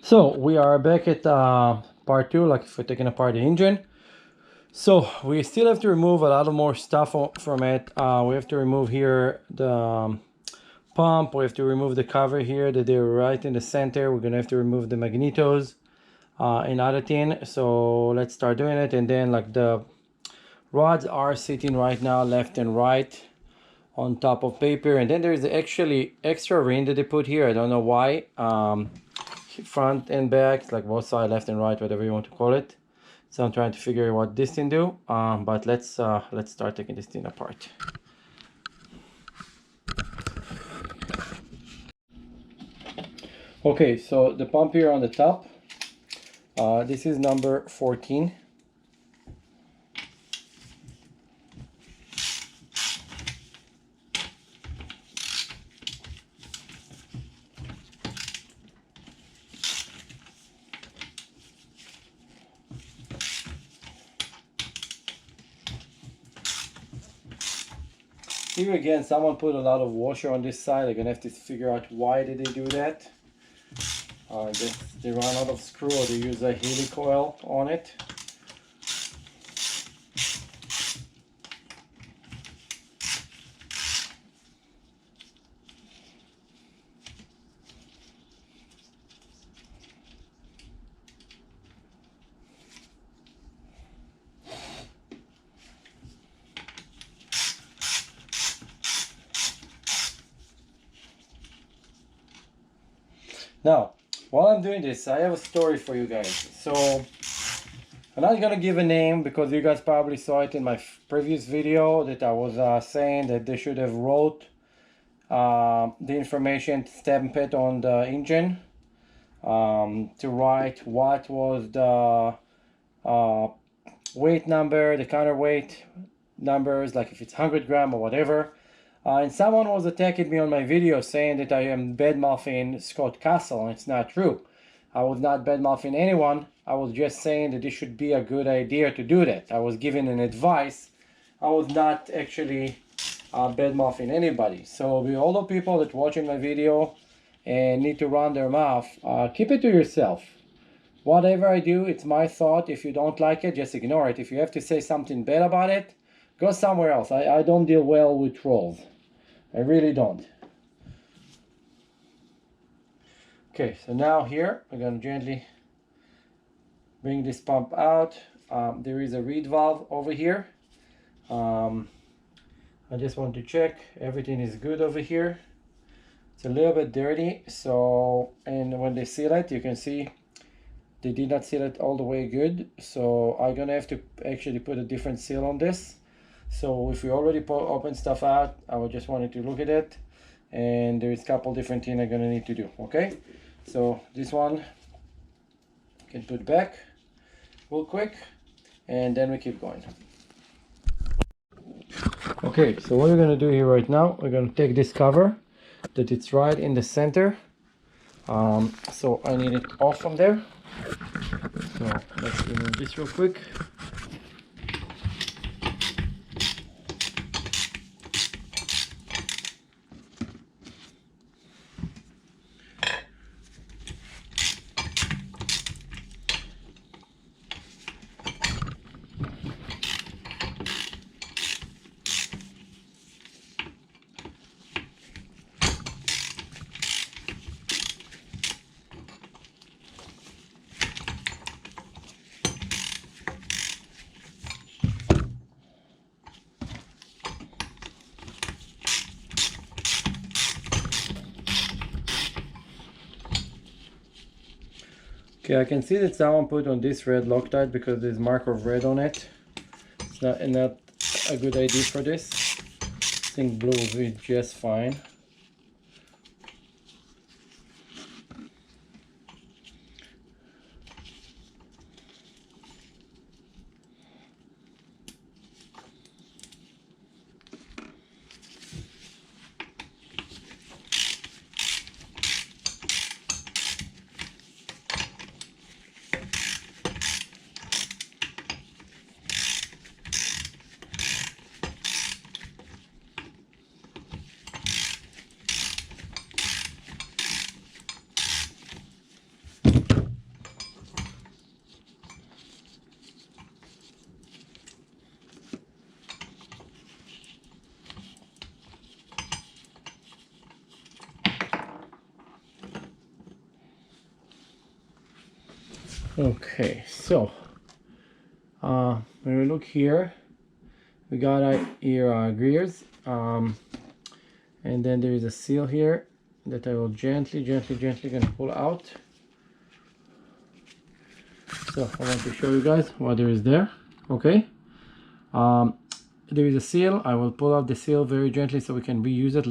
So we are back at part two, like if we're taking apart the engine. So we still have to remove a lot of more stuff from it. We have to remove here the pump. We have to remove the cover here that they're right in the center. We're gonna have to remove the magnetos and other thing. So let's start doing it. And then like the rods are sitting right now left and right on top of paper. And then there's actually extra ring that they put here. I don't know why. Front and back, like both side, left and right, whatever you want to call it. So I'm trying to figure what this thing do, but let's start taking this thing apart. Okay, so the pump here on the top, this is number 14. Here again, someone put a lot of washer on this side. I'm gonna have to figure out why did they do that. They run out of screw, or they use a helicoil on it. Now, while I'm doing this, I have a story for you guys. So I'm not gonna give a name because you guys probably saw it in my previous video that I was saying that they should have wrote the information, stamp it on the engine to write what was the weight number, the counterweight numbers, like if it's 100 gram or whatever. And someone was attacking me on my video saying that I am bad-mouthing Scott Castle, and it's not true. I was not bad-mouthing anyone. I was just saying that it should be a good idea to do that. I was giving an advice. I was not actually bad-mouthing anybody. So with all the people that watching my video and need to run their mouth, keep it to yourself. Whatever I do, it's my thought. If you don't like it, just ignore it. If you have to say something bad about it, go somewhere else. I don't deal well with trolls. I really don't. Okay, so now here, we're going to gently bring this pump out. There is a reed valve over here. I just want to check everything is good over here. It's a little bit dirty, so, and when they seal it, you can see they did not seal it all the way good. So I'm gonna have to actually put a different seal on this. So if we already open stuff out, I would just wanted to look at it, and there's a couple different things I'm gonna need to do. Okay, so this one can put back real quick, and then we keep going. Okay, so what we're gonna do here right now, we're gonna take this cover that it's right in the center. So I need it off from there. So let's remove this real quick. Okay, I can see that someone put on this red Loctite because there's mark of red on it. It's not a good idea for this. I think blue will be just fine. Okay, so when we look here, we got here gears, and then there is a seal here that I will gently gonna pull out. So I want to show you guys what there is there. Okay, there is a seal. I will pull out the seal very gently so we can reuse it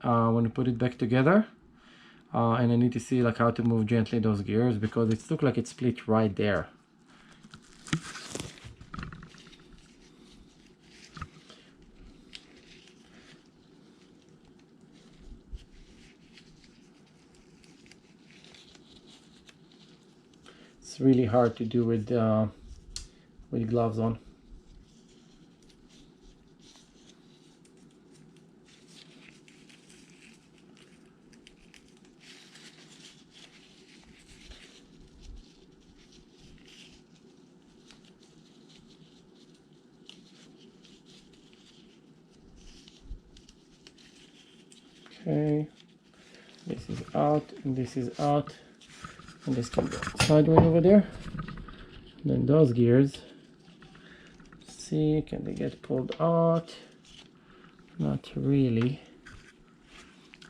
when we put it back together. And I need to see like how to move gently those gears because it looks like it's split right there. It's really hard to do with gloves on. Okay, this is out and this is out, and this can go sideways over there. And then those gears, see, can they get pulled out? Not really.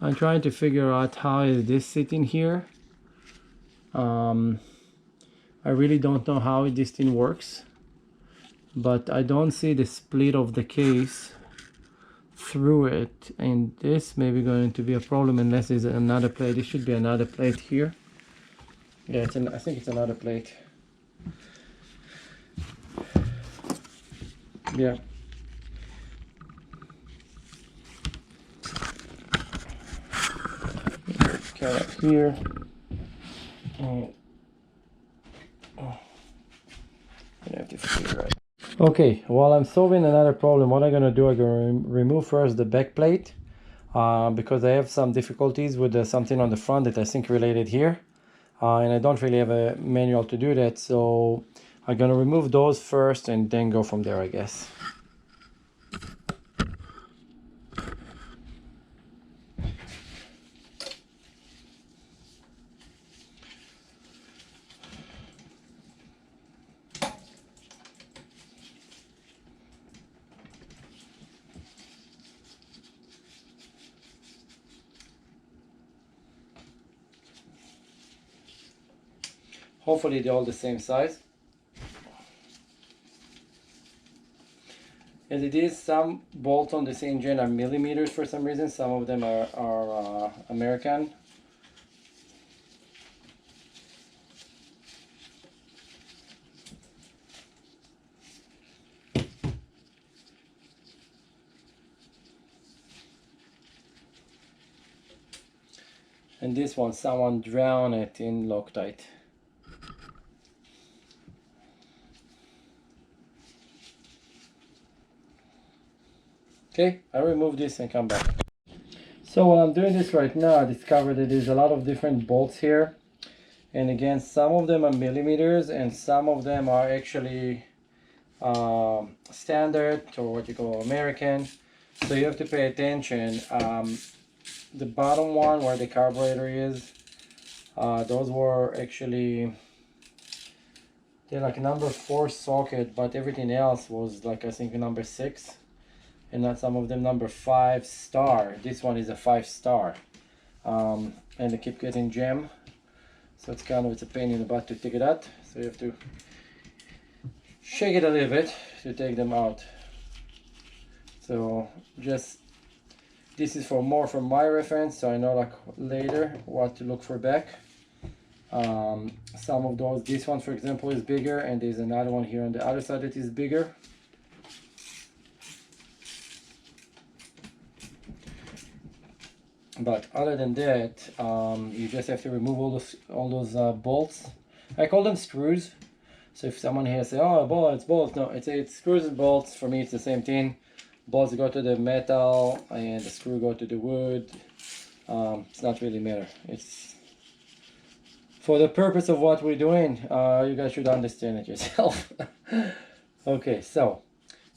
I'm trying to figure out how is this sitting here. I really don't know how this thing works, but I don't see the split of the case through it, and this may be going to be a problem unless there's another plate. This should be another plate here. Yeah, I think it's another plate. Yeah. Carry up here. I have to figure it out. Okay, while I'm solving another problem, what I'm gonna do, I'm gonna remove first the back plate because I have some difficulties with something on the front that I think related here, and I don't really have a manual to do that, so I'm gonna remove those first and then go from there, I guess. Hopefully they're all the same size. As it is, some bolts on the same gen are millimeters for some reason. Some of them are American. And this one, someone drowned it in Loctite. Okay, I remove this and come back. So while I'm doing this right now, I discovered that there's a lot of different bolts here. And again, some of them are millimeters and some of them are actually standard, or what you call American. So you have to pay attention. The bottom one where the carburetor is, those were actually, they're like number 4 socket, but everything else was like I think number 6. And not some of them number 5 star. This one is a 5 star, and they keep getting jammed, so it's a pain in the butt to take it out. So you have to shake it a little bit to take them out. So just this is more for my reference, so I know like later what to look for back. Some of those, this one for example is bigger, and there's another one here on the other side that is bigger. But other than that, you just have to remove all those bolts. I call them screws. So if someone here say, "Oh, bolts," no, it's screws and bolts. For me, it's the same thing. Bolts go to the metal, and the screw go to the wood. It's not really matter. It's for the purpose of what we're doing. You guys should understand it yourself. Okay, so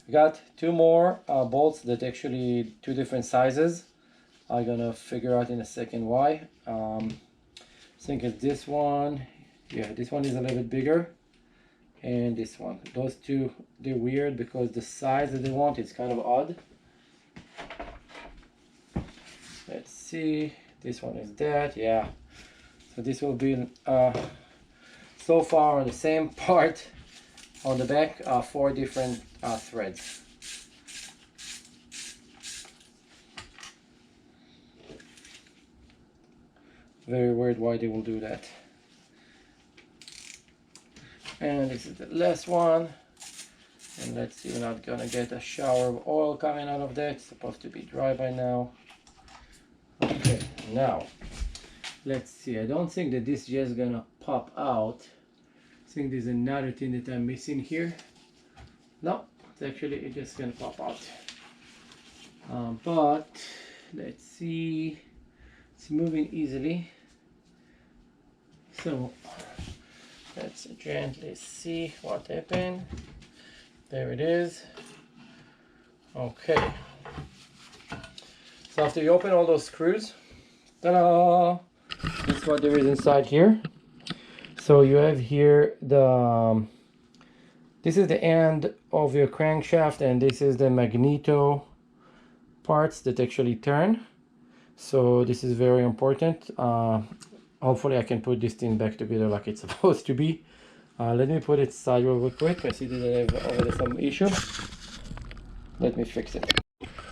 we got 2 more bolts that actually 2 different sizes. I'm gonna figure out in a second why. I think it's this one Yeah, this one is a little bit bigger, and this one. Those two, they're weird because the size that they want is kind of odd. Let's see, this one is that, yeah. So this will be so far on the same part on the back, 4 different threads. Very weird why they will do that. And this is the last one. And let's see, we're not gonna get a shower of oil coming out of that. It's supposed to be dry by now. Okay, now let's see. I don't think that this is just gonna pop out. I think there's another thing that I'm missing here. No, it's just gonna pop out. But let's see, it's moving easily. So let's gently see what happened. There it is. Okay. So after you open all those screws, ta-da! That's what there is inside here. So you have here the this is the end of your crankshaft, and this is the magneto parts that actually turn. So this is very important. Hopefully I can put this thing back together like it's supposed to be. Let me put it sideways real quick. I see that I have already some issue. Let me fix it.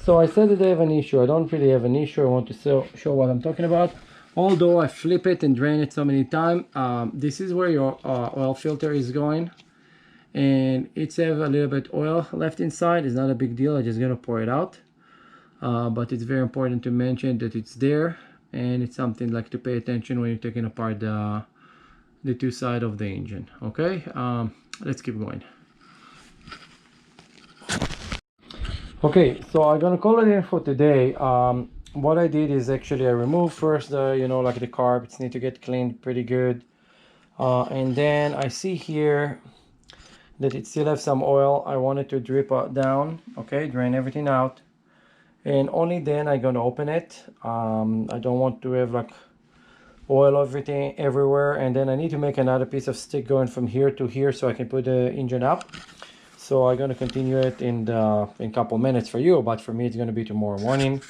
So I said that I have an issue. I don't really have an issue. I want to show what I'm talking about. Although I flip it and drain it so many times, this is where your oil filter is going. And it's have a little bit oil left inside. It's not a big deal. I'm just gonna pour it out. But it's very important to mention that it's there, and it's something like to pay attention when you're taking apart the two sides of the engine. Okay, let's keep going. Okay, so I'm gonna call it in for today. What I did is actually I removed first the, you know, like the carbs need to get cleaned pretty good, and then I see here that it still has some oil. I wanted to drip down. Okay, drain everything out, and only then I'm gonna open it. I don't want to have like oil everything everywhere, and then I need to make another piece of stick going from here to here so I can put the engine up. So I'm gonna continue it in a couple minutes for you, but for me it's gonna be tomorrow morning.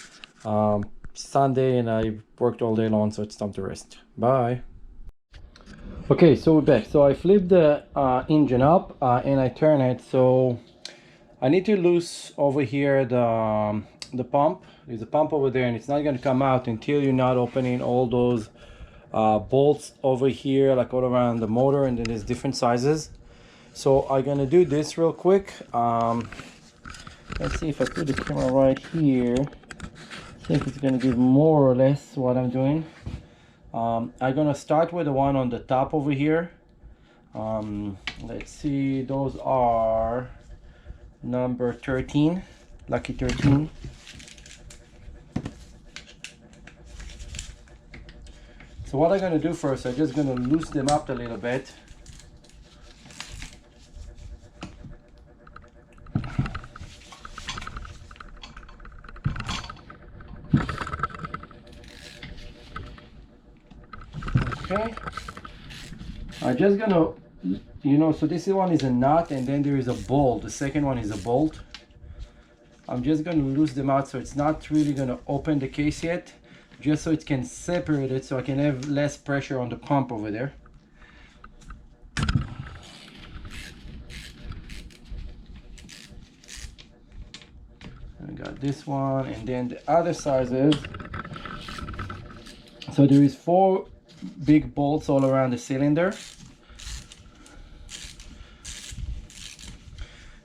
Sunday, and I worked all day long, so it's time to rest. Bye. Okay, so we're back. So I flip the engine up and I turn it. So I need to loose over here the pump. There's a pump over there, and it's not going to come out until you're not opening all those bolts over here, like all around the motor, and then there's different sizes. So I'm gonna do this real quick. Let's see if I put the camera right here. I think it's gonna give more or less what I'm doing. I'm gonna start with the one on the top over here. Let's see, those are number 13, lucky 13. So what I'm gonna do first, I'm just gonna loosen them up a little bit. Okay, I'm just gonna, you know, so this one is a nut, and then there is a bolt. The second one is a bolt. I'm just gonna loose them out, so it's not really gonna open the case yet, just so it can separate it, so I can have less pressure on the pump over there. I got this one, and then the other sizes. So there is 4 big bolts all around the cylinder,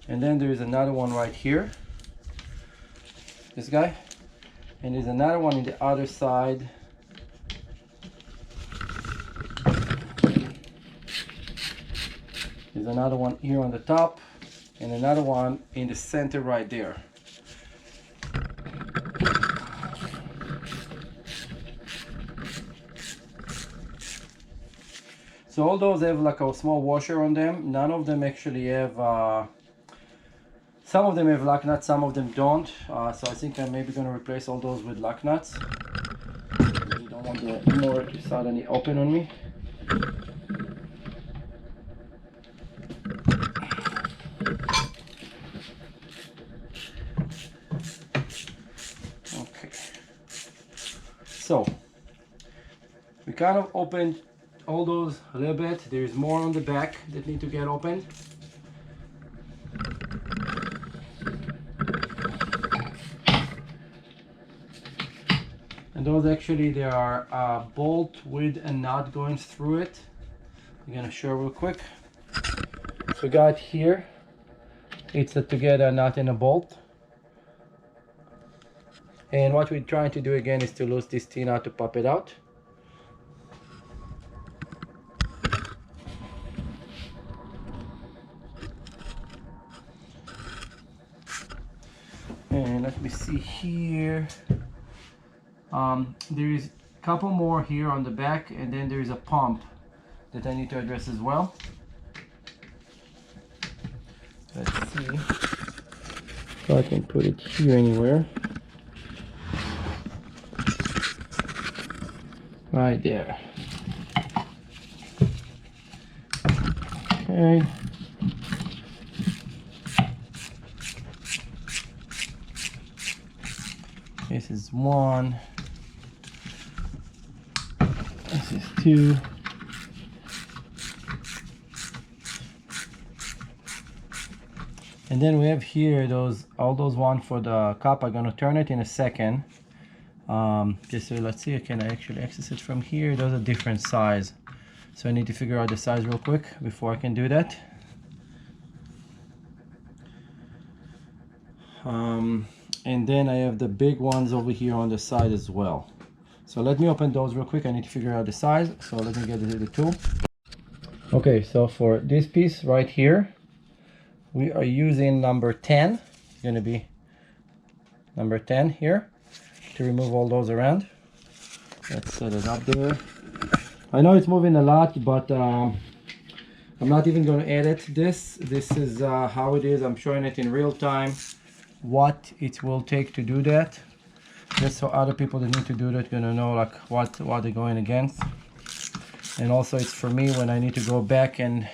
and then there is another one right here, this guy, and there's another one in the other side. There's another one here on the top, and another one in the center right there. So all those have like a small washer on them. None of them actually have, some of them have lock nuts, some of them don't. So I think I'm maybe gonna replace all those with lock nuts. I don't want the motor to suddenly open on me. kind of opened all those a little bit. There's more on the back that need to get opened. And those actually, they are bolt with a nut going through it. I'm gonna show real quick. So we got here, it's a together nut and a bolt. And what we're trying to do again is to lose this T-nut to pop it out. And let me see here. There is a couple more here on the back, and then there is a pump that I need to address as well. Let's see if I can put it here anywhere. Right there. Okay. This is one. This is two. And then we have here all those one for the cup. I'm gonna turn it in a second. Just so let's see, I can actually access it from here. Those are different size. So I need to figure out the size real quick before I can do that. And then I have the big ones over here on the side as well. So let me open those real quick. I need to figure out the size. So let me get the tool. Okay, so for this piece right here, we are using number 10. It's gonna be number 10 here to remove all those around. Let's set it up there. I know it's moving a lot, but I'm not even going to edit this. This is how it is. I'm showing it in real time, what it will take to do that. Just so other people that need to do that are going to know like what they're going against. And also it's for me when I need to go back and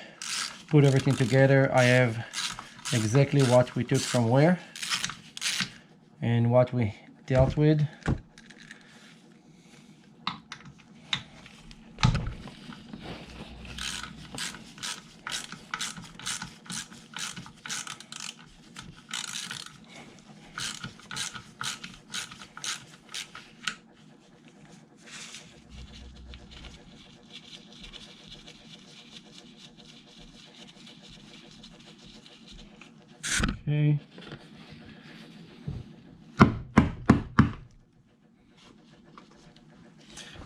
put everything together. I have exactly what we took from where and what we dealt with. Okay.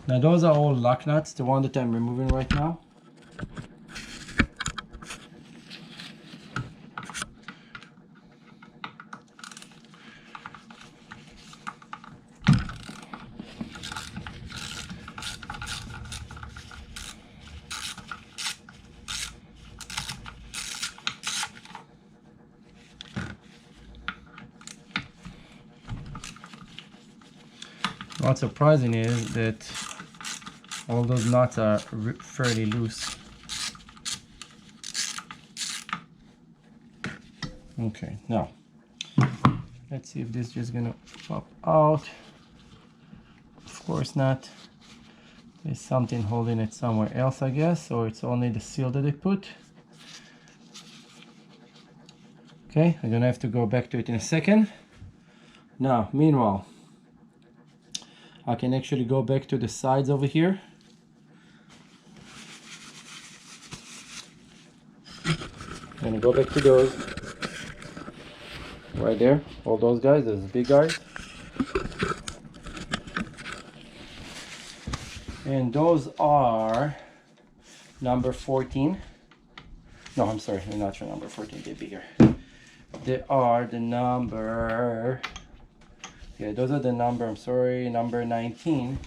Now those are all lock nuts, the one that I'm removing right now. What's surprising is that all those nuts are fairly loose. Okay, now let's see if this is just gonna pop out. Of course not. There's something holding it somewhere else, I guess, or it's only the seal that they put. Okay, I'm gonna have to go back to it in a second. Now, meanwhile, I can actually go back to the sides over here. I'm gonna go back to those right there, all those guys, those big guys. And those are number 14. No, I'm sorry, they're not for number 14, they're bigger. They are the number, yeah, those are the number, I'm sorry, number 19.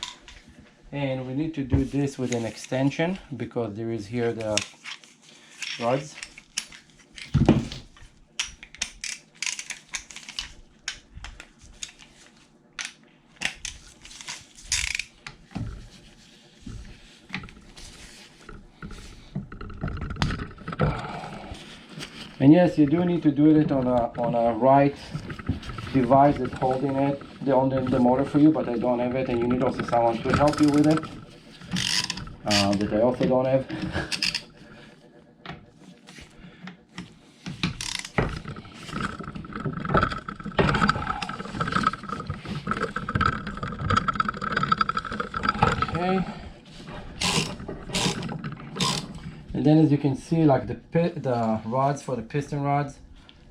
And we need to do this with an extension because there is here the rods. And yes, you do need to do it on a right device that's holding it, the motor for you, but I don't have it, and you need also someone to help you with it. that I also don't have. Okay. And then as you can see, like the rods for the piston rods,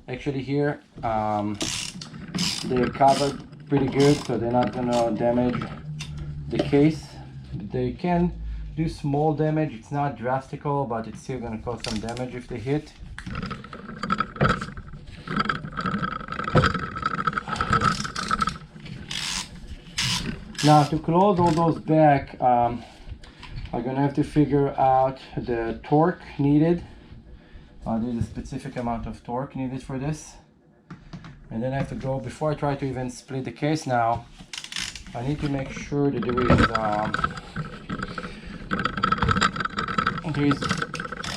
actually here, they're covered pretty good, so they're not gonna damage the case. They can do small damage, it's not drastical, but it's still gonna cause some damage if they hit. Now to close all those back, I'm gonna have to figure out the torque needed. There's a specific amount of torque needed for this. And then I have to go, before I try to even split the case now, I need to make sure that there is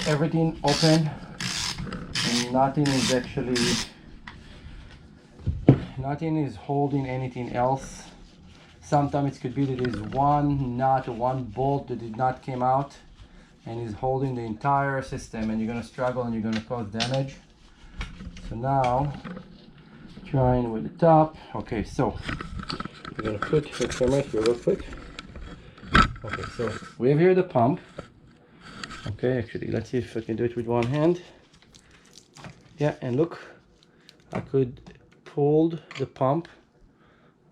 everything open and nothing is holding anything else. Sometimes it could be that there's one nut or one bolt that did not came out and is holding the entire system, and you're gonna struggle and you're gonna cause damage. So now, trying with the top. Okay, so we're gonna put the camera here real quick. Okay, so we have here the pump. Okay, actually, let's see if I can do it with one hand. Yeah, and look, I could pull the pump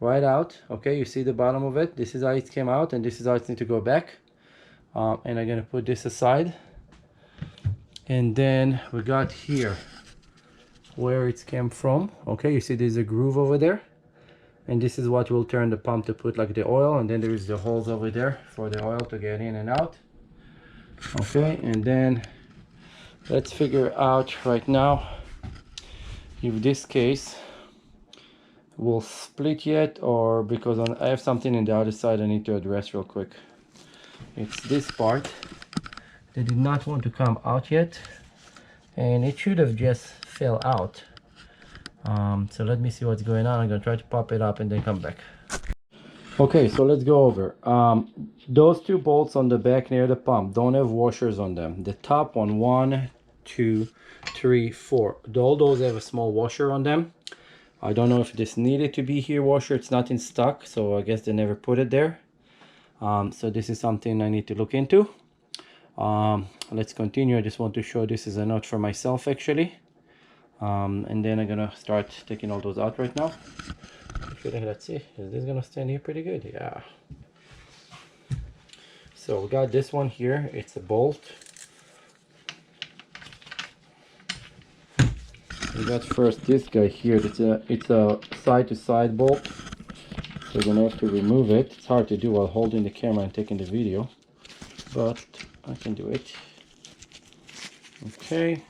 right out. Okay, you see the bottom of it. This is how it came out, and this is how it needs to go back. And I'm gonna put this aside. And then we got here where it came from. Okay, you see there's a groove over there, and this is what will turn the pump to put like the oil, and then there is the holes over there for the oil to get in and out. Okay, and then let's figure out right now if this case will split yet, or because I have something in the other side I need to address real quick. It's this part that did not want to come out yet, and it should have just fell out. So let me see what's going on. I'm gonna try to pop it up and then come back. Okay, so let's go over. Those two bolts on the back near the pump don't have washers on them. The top one, 1, 2, 3, 4, all those have a small washer on them. I don't know if this needed to be here washer. It's not in stock, so I guess they never put it there. So this is something I need to look into. Let's continue. I just want to show this as a note for myself actually. And then I'm gonna start taking all those out right now. Let's see, is this gonna stand here pretty good? Yeah. So we got this one here, it's a bolt. We got first this guy here, it's a side-to-side bolt. So we're gonna have to remove it. It's hard to do while holding the camera and taking the video, but I can do it. Okay,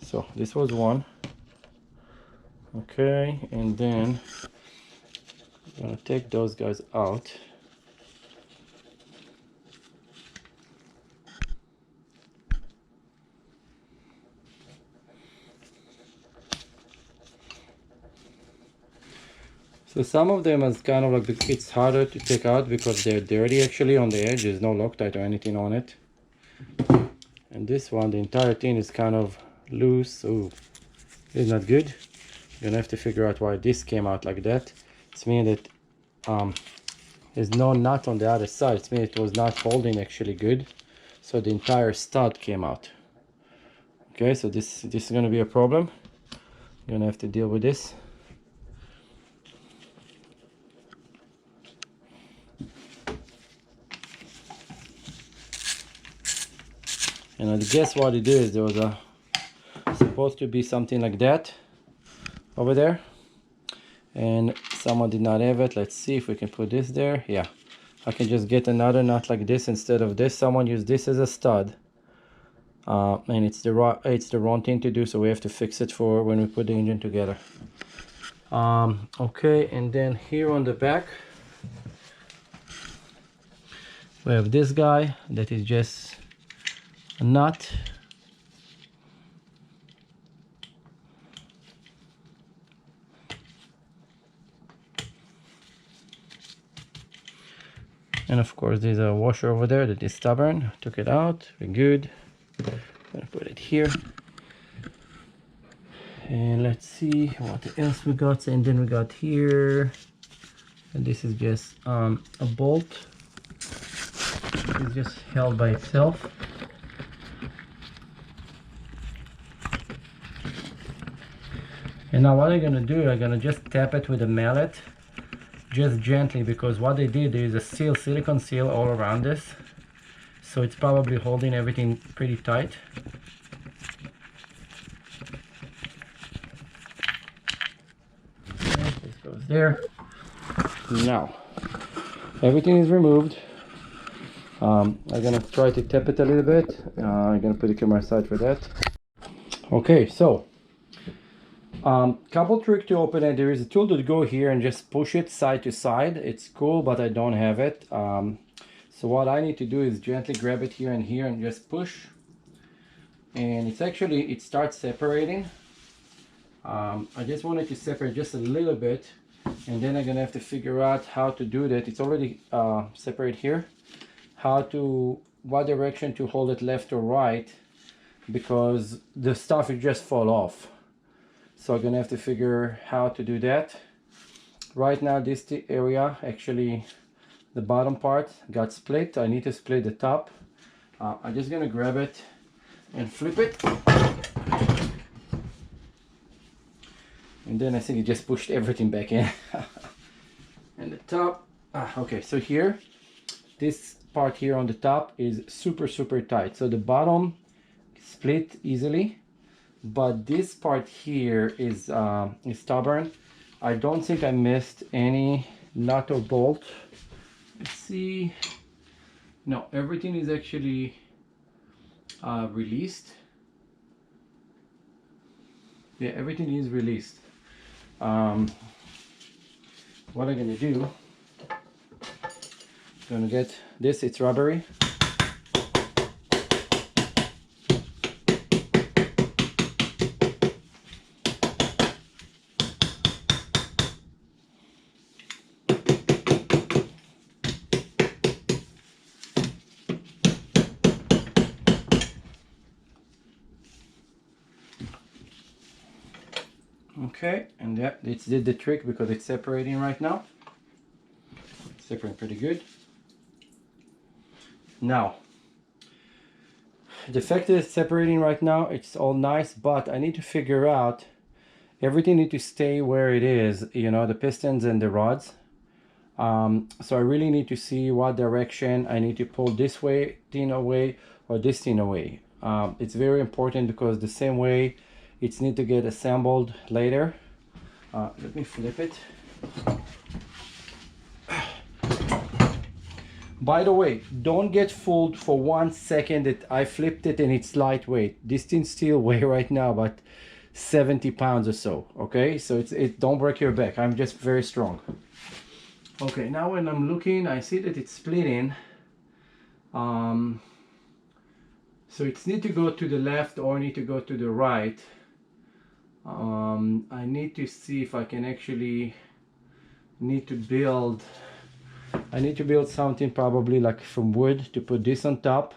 so this was one. Okay, and then I'm gonna take those guys out. So some of them is kind of like, it's harder to take out because they're dirty actually on the edge. There's no Loctite or anything on it. And this one, the entire thing is kind of loose. Oh, it's not good. You're gonna have to figure out why this came out like that. It's meaning that there's no nut on the other side. It's meaning it was not holding actually good. So the entire stud came out. Okay, so this is gonna be a problem. You're gonna have to deal with this. And I guess what it is, there was supposed to be something like that over there, and someone did not have it. Let's see if we can put this there. Yeah, I can just get another nut like this instead of this. Someone used this as a stud, and it's the wrong thing to do, so we have to fix it for when we put the engine together. Okay, and then here on the back we have this guy that is just a nut. And of course there's a washer over there that is stubborn. Took it out, very good. I'm gonna put it here. And let's see what else we got. And then we got here, and this is just a bolt. It's just held by itself. And now what I'm gonna do, I'm gonna just tap it with a mallet, just gently, because what they did, there is a seal, silicone seal all around this, so it's probably holding everything pretty tight. Okay, this goes there. Now everything is removed. I'm gonna try to tap it a little bit. I'm gonna put the camera aside for that. Okay, so couple trick to open it. There is a tool to go here and just push it side to side. It's cool, but I don't have it. So what I need to do is gently grab it here and just push. And it's actually, it starts separating. I just wanted to separate just a little bit, and then I'm gonna have to figure out how to do that. It's already separate here. What direction to hold it, left or right, because the stuff will just fall off. So I'm gonna have to figure how to do that. Right now this area, actually the bottom part got split. I need to split the top. I'm just gonna grab it and flip it. And then I think it just pushed everything back in. And the top, okay, so here, this part here on the top is super tight. So the bottom split easily, but this part here is stubborn. I don't think I missed any nut or bolt. Let's see. No, everything is actually released. Yeah, everything is released. What I'm gonna do, I'm gonna get this, it's rubbery. Okay, and yeah, it did the trick because it's separating right now. It's separating pretty good. Now, the fact that it's separating right now, it's all nice, but I need to figure out, everything need to stay where it is, you know, the pistons and the rods. So I really need to see what direction I need to pull this way, thing away, or this thing away. It's very important because the same way it's need to get assembled later. Let me flip it. By the way, don't get fooled for 1 second that I flipped it and it's lightweight. This thing still weigh right now about 70 pounds or so. Okay, so don't break your back. I'm just very strong. Okay, now when I'm looking, I see that it's splitting. So it's need to go to the left or need to go to the right. I need to see if I can actually build something probably like from wood to put this on top,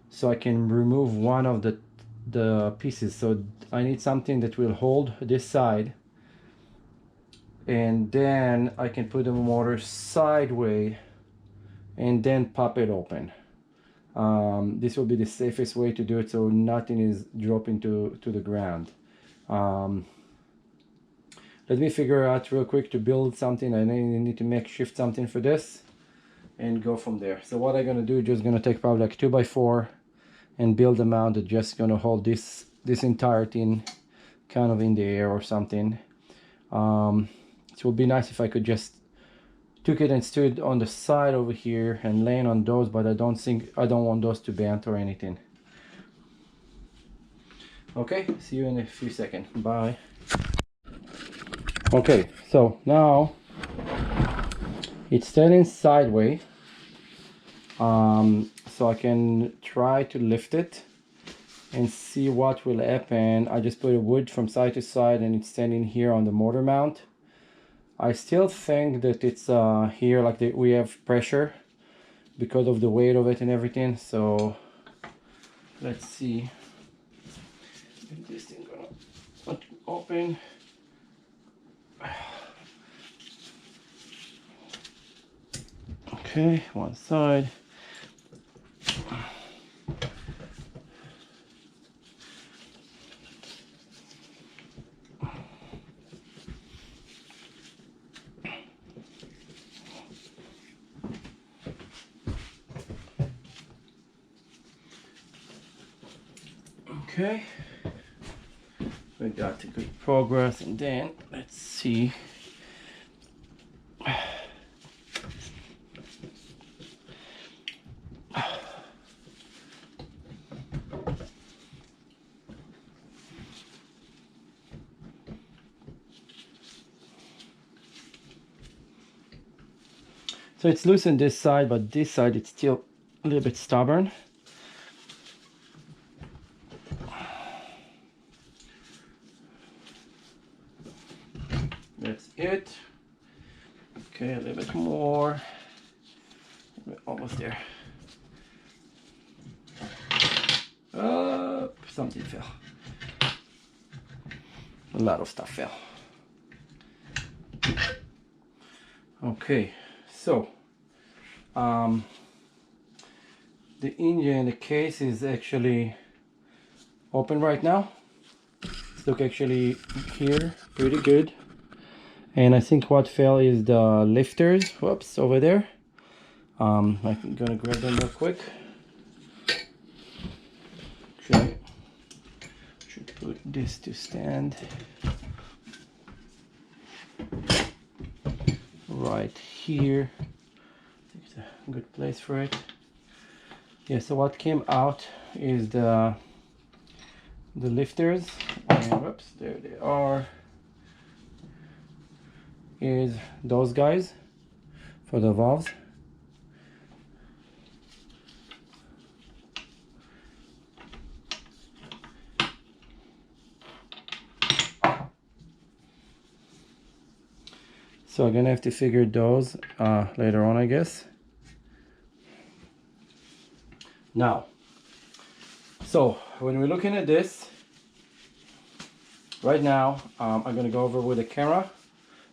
so I can remove one of the pieces. So I need something that will hold this side, and then I can put the motor sideways and then pop it open. This will be the safest way to do it, so nothing is dropping to the ground. Let me figure out real quick to build something. I need to shift something for this and go from there. So what I'm gonna do, just gonna take probably like 2x4 and build a mount that's just gonna hold this entire thing kind of in the air or something. It would be nice if I could just took it and stood on the side over here and laying on those, but I don't want those to bend or anything. Okay, see you in a few seconds. Bye. Okay, so now it's standing sideways, so I can try to lift it and see what will happen. I just put a wood from side to side and it's standing here on the motor mount. I still think that it's here, like we have pressure, because of the weight of it and everything. So let's see if this thing gonna open. Okay, one side. Okay, we got a good progress, and then let's see. So it's loose on this side, but this side it's still a little bit stubborn. That's it. Okay, a little bit more. We're almost there. Something fell. A lot of stuff fell. Okay, so the engine, the case is actually open right now. Let's look actually here, pretty good. And I think what fell is the lifters. Whoops, over there. I'm gonna grab them real quick. Okay, should put this to stand right here. I think it's a good place for it. Yeah, so what came out is the lifters, and whoops, there they are. Is those guys for the valves. So I'm gonna have to figure those later on, I guess. Now, so when we're looking at this right now, I'm gonna go over with the camera.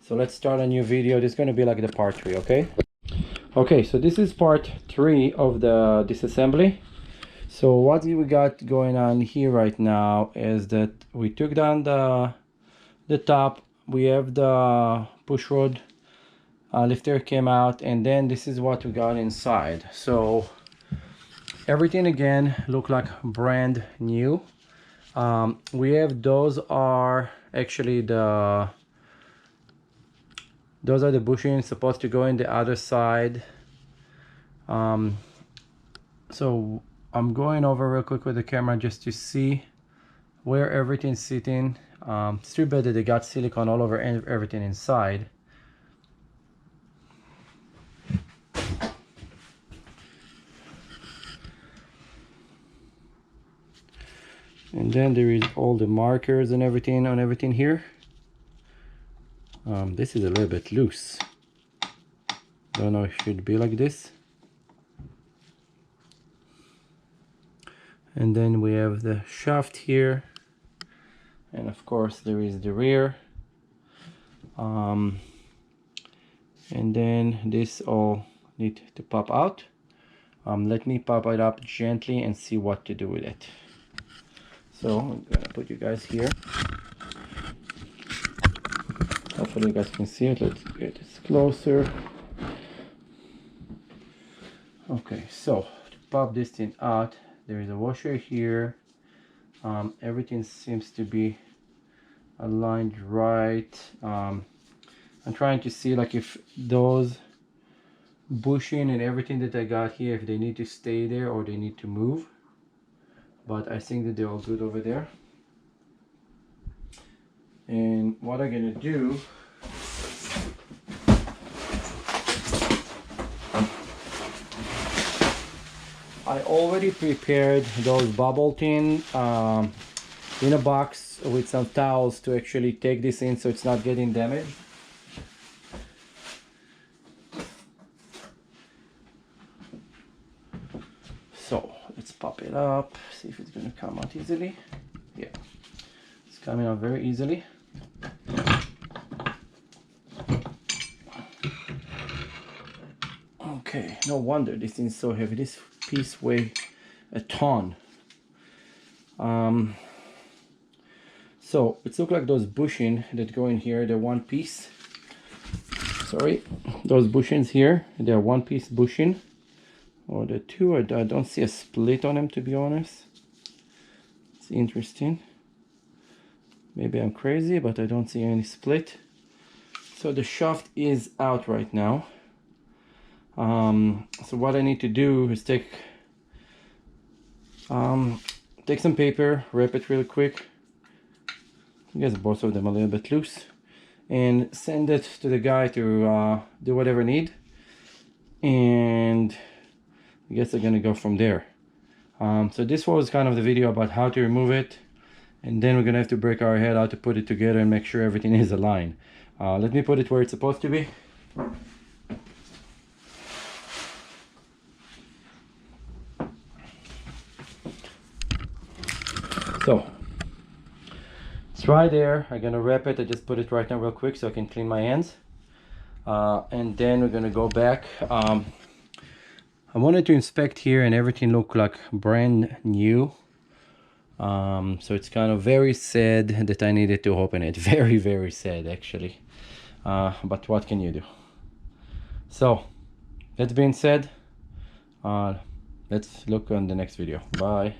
So let's start a new video. This is gonna be like the part 3, okay? Okay, so this is part 3 of the disassembly. So what we got going on here right now is that we took down the top. We have the push rod lifter came out, and then this is what we got inside. So everything again look like brand new. We have those are actually those are the bushings supposed to go in the other side. So I'm going over real quick with the camera just to see where everything's sitting. It's too bad that they got silicone all over everything inside. And then there is all the markers and everything on everything here. This is a little bit loose. Don't know if it should be like this. And then we have the shaft here, and of course there is the rear. And then this all need to pop out. Let me pop it up gently and see what to do with it. So I'm gonna put you guys here. Hopefully you guys can see it. Let's get this closer. Okay, so to pop this thing out, there is a washer here. Everything seems to be aligned right. I'm trying to see like if those bushing and everything that I got here, if they need to stay there or they need to move. But I think that they're all good over there. And what I'm gonna do, I already prepared those bubble tin in a box with some towels to actually take this in so it's not getting damaged. Let's pop it up, see if it's gonna come out easily. Yeah, it's coming out very easily. Okay, no wonder this thing is so heavy. This piece weighs a ton. So it looks like those bushing that go in here, they're one piece. Sorry, those bushings here, they're one piece bushing. Or the two, I don't see a split on them, to be honest. It's interesting. Maybe I'm crazy, but I don't see any split. So the shaft is out right now. So what I need to do is take some paper, wrap it really quick. I guess both of them a little bit loose, and send it to the guy to do whatever I need. And I guess they're gonna go from there. So this was kind of the video about how to remove it, and then we're gonna have to break our head how to put it together and make sure everything is aligned. Let me put it where it's supposed to be. So it's right there. I'm gonna wrap it. I just put it right now real quick so I can clean my hands, and then we're gonna go back. I wanted to inspect here and everything looked like brand new. So it's kind of very sad that I needed to open it. Very, very sad actually. But what can you do? So that being said, let's look on the next video. Bye.